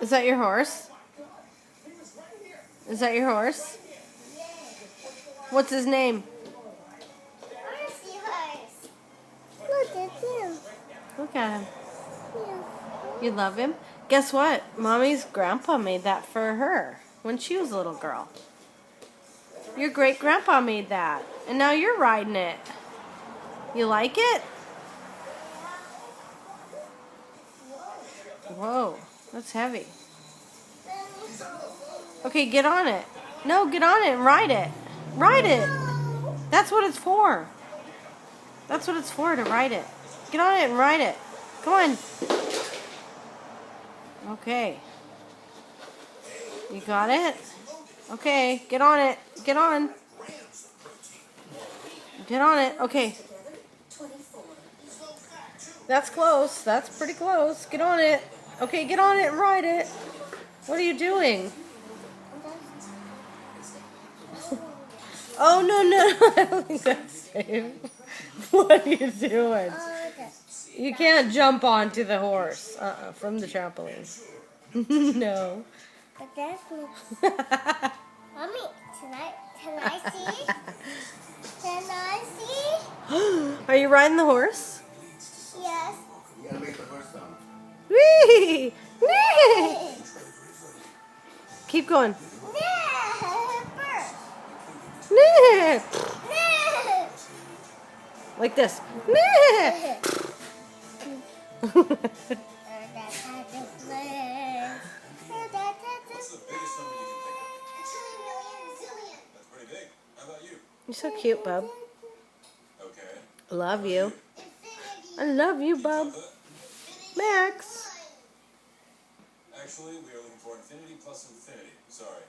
Is that your horse? Is that your horse? What's his name? Look at him. Look at him. Yeah. You love him? Guess what? Mommy's grandpa made that for her when she was a little girl. Your great grandpa made that. And now you're riding it. You like it? Whoa, that's heavy. Okay, get on it. No, get on it and ride it. Ride it. That's what it's for. That's what it's for, to ride it. Get on it and ride it. Come on. Okay. You got it? Okay, get on it. Get on. Get on it. Okay. That's close. That's pretty close. Get on it. Okay, get on it and ride it. What are you doing? Oh, no. I don't think that's safe. What are you doing? You can't jump onto the horse from the trampoline. No. But that's Mommy, can I see? Can I see? Are you riding the horse? Yes. You gotta make the horse sound. Whee! Whee! Keep going. Like this. You're so cute, bub. Okay. Love you. I love you, bub. Max. Actually, we are looking for infinity plus infinity. Sorry.